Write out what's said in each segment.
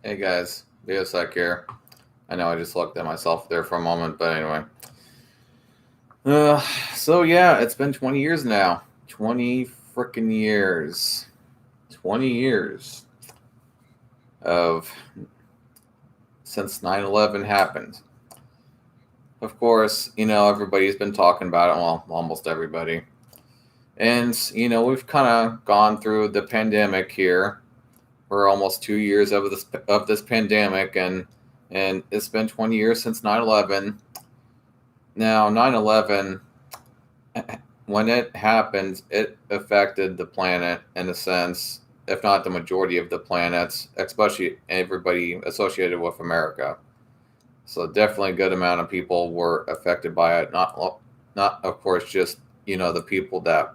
Hey guys, Biosec here. I know I just looked at myself there for a moment, but anyway. Uh, so yeah, it's been 20 years now. 20 freaking years. 20 years of since 9/11 happened. Of course, everybody's been talking about it, well, almost everybody. And, we've kind of gone through the pandemic here for almost 2 years of this pandemic and it's been 20 years since 9/11. Now, 9/11, when it happened, it affected the planet in a sense, if not the majority of the planets, especially everybody associated with America. So definitely a good amount of people were affected by it. Not of course just the people that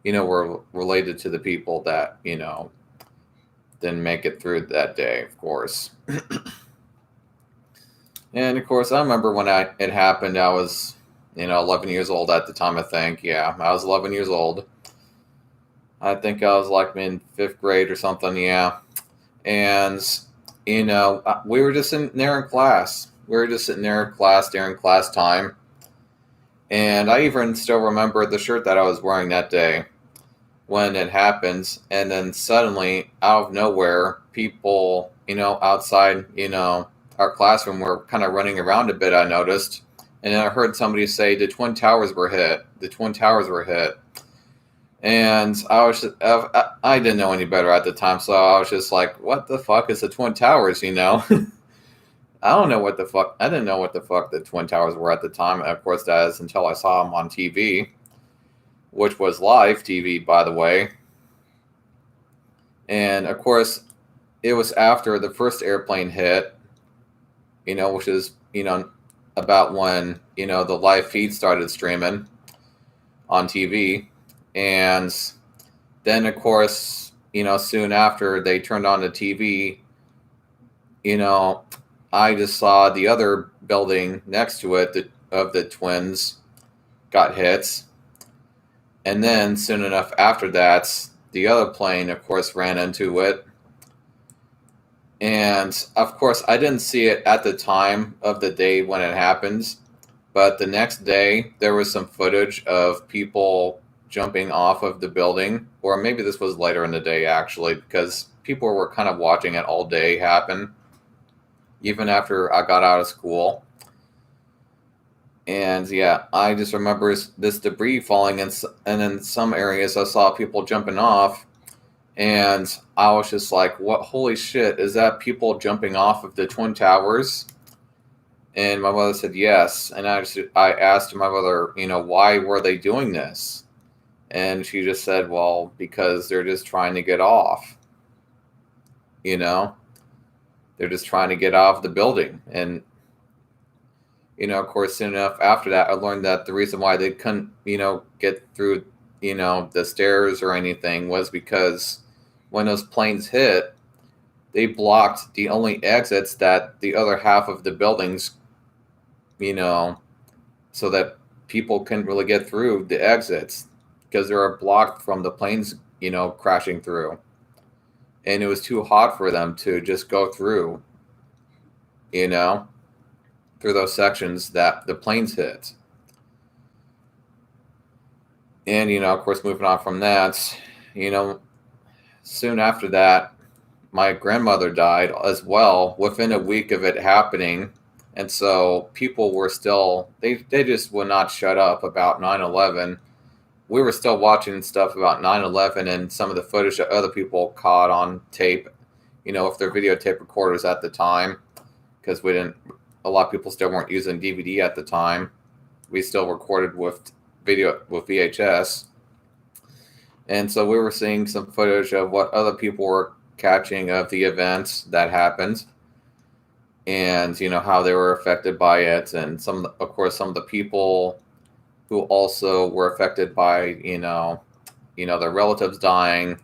were related to the people that didn't make it through that day, of course. And of course, I remember when it happened. I was 11 years old at the time. I think, yeah, I was 11 years old. I think I was like in fifth grade or something. Yeah, and we were just sitting there in class. We were just sitting there in class during class time, and I even still remember the shirt that I was wearing that day when it happens. And then suddenly, out of nowhere, people, outside, our classroom were kind of running around a bit. I noticed, and then I heard somebody say the Twin Towers were hit. The Twin Towers were hit. And I didn't know any better at the time, so I was just like, "What the fuck is the Twin Towers?" I don't know what the fuck. I didn't know what the fuck the Twin Towers were at the time. And of course, that is until I saw them on TV, which was live TV, by the way. And of course, it was after the first airplane hit, which is about when the live feed started streaming on TV. And then, of course, soon after they turned on the TV, I just saw the other building next to it of the twins got hits. And then soon enough after that, the other plane, of course, ran into it. And of course, I didn't see it at the time of the day when it happened. But the next day, there was some footage of people jumping off of the building, or maybe this was later in the day actually, because people were kind of watching it all day happen, even after I got out of school. And yeah, I just remember this debris falling, and in some areas I saw people jumping off, and I was just like, "What? Holy shit! Is that people jumping off of the Twin Towers?" And my mother said yes, and I asked my mother, why were they doing this? And she just said, well, because they're just trying to get off. They're just trying to get off the building. And, of course, soon enough after that, I learned that the reason why they couldn't, get through, the stairs or anything was because when those planes hit, they blocked the only exits that the other half of the buildings, so that people couldn't really get through the exits because they were blocked from the planes, crashing through. And it was too hot for them to just go through, you know, through those sections that the planes hit. And, of course, moving on from that, you know, soon after that, my grandmother died as well within a week of it happening. And so people were still, they just would not shut up about 9/11. We were still watching stuff about 9/11 and some of the footage that other people caught on tape, with their videotape recorders at the time, because a lot of people still weren't using DVD at the time. We still recorded with VHS. And so we were seeing some footage of what other people were catching of the events that happened, and how they were affected by it, and of course some of the people who also were affected by their relatives dying.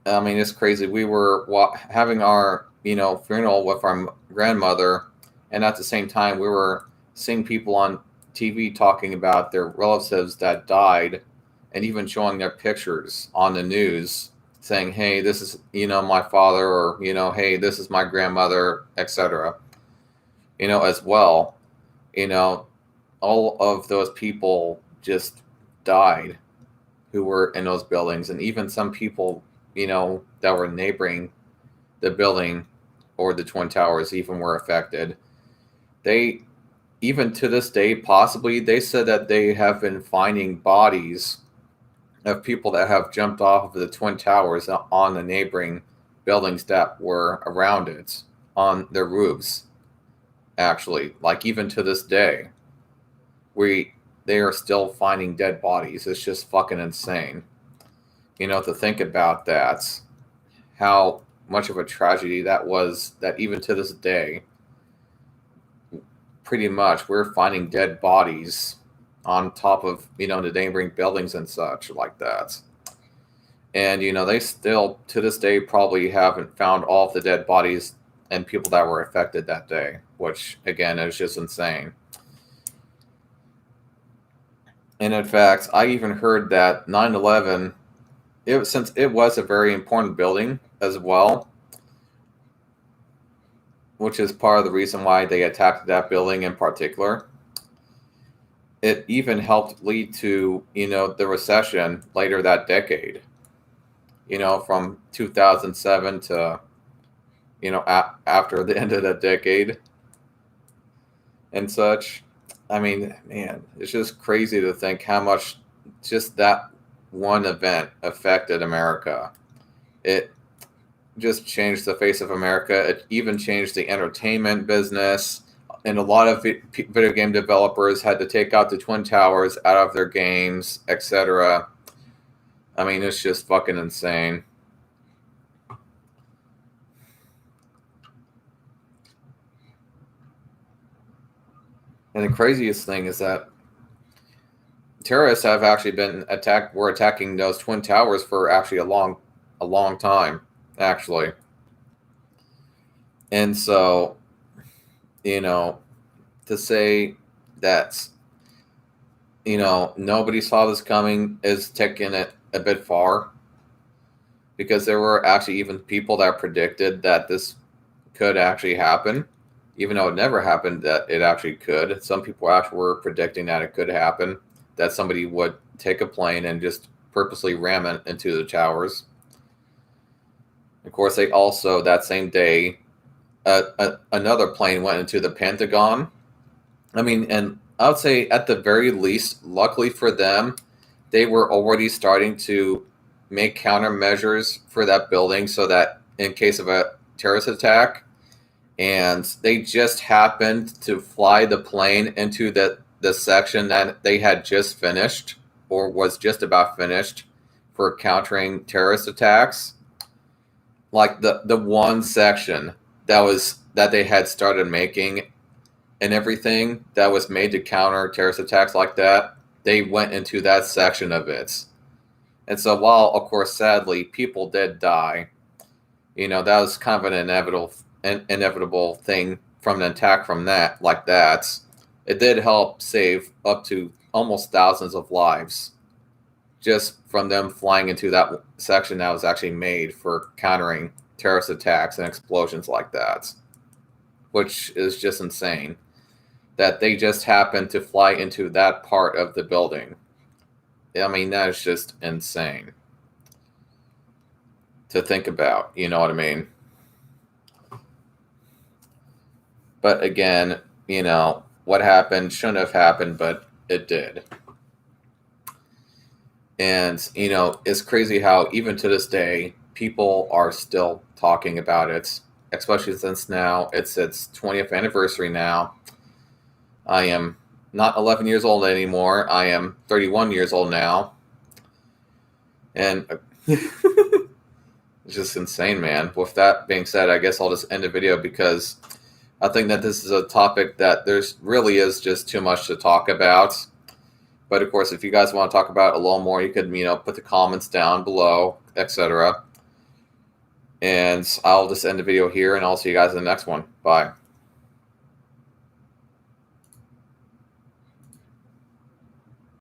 I mean, it's crazy. We were having our funeral with our grandmother, and at the same time we were seeing people on TV talking about their relatives that died, and even showing their pictures on the news. saying, hey, this is, my father, or, hey, this is my grandmother, etc. As well, all of those people just died who were in those buildings. And even some people, that were neighboring the building or the Twin Towers even were affected. They, even to this day, possibly, they said that they have been finding bodies of people that have jumped off of the Twin Towers on the neighboring buildings that were around it, on their roofs, actually. Like, even to this day, they are still finding dead bodies. It's just fucking insane. To think about that, how much of a tragedy that was, that even to this day, pretty much we're finding dead bodies on top of, the neighboring buildings and such like that. And, they still, to this day, probably haven't found all of the dead bodies and people that were affected that day, which, again, is just insane. And in fact, I even heard that 9/11, since it was a very important building as well, which is part of the reason why they attacked that building in particular, it even helped lead to, the recession later that decade, from 2007 to, after the end of that decade and such. I mean, man, it's just crazy to think how much just that one event affected America. It just changed the face of America. It even changed the entertainment business. And a lot of video game developers had to take out the Twin Towers out of their games, etc. I mean, it's just fucking insane. And the craziest thing is that terrorists have actually were attacking those Twin Towers for actually a long time, actually. And so, to say that, nobody saw this coming is taking it a bit far, because there were actually even people that predicted that this could actually happen. Even though it never happened, that it actually could. Some people actually were predicting that it could happen, that somebody would take a plane and just purposely ram it into the towers. Of course, they also, that same day, another plane went into the Pentagon. I mean, and I would say at the very least, luckily for them, they were already starting to make countermeasures for that building so that in case of a terrorist attack, and they just happened to fly the plane into the section that they had just finished or was just about finished for countering terrorist attacks. Like the one section that they had started making and everything that was made to counter terrorist attacks like that, they went into that section of it. And so while, of course, sadly, people did die, that was kind of an inevitable thing from an attack from that, like that. It did help save up to almost thousands of lives just from them flying into that section that was actually made for countering terrorist attacks and explosions like that, which is just insane that they just happened to fly into that part of the building. I mean, that is just insane to think about, you know what I mean? But again, what happened shouldn't have happened, but it did. And, it's crazy how even to this day, people are still talking about it, especially since now it's its 20th anniversary now. I am not 11 years old anymore. I am 31 years old now. And it's just insane, man. With that being said, I guess I'll just end the video because I think that this is a topic that there's really is just too much to talk about. But of course, if you guys want to talk about it a little more, you could, put the comments down below, etc. And I'll just end the video here, and I'll see you guys in the next one. Bye.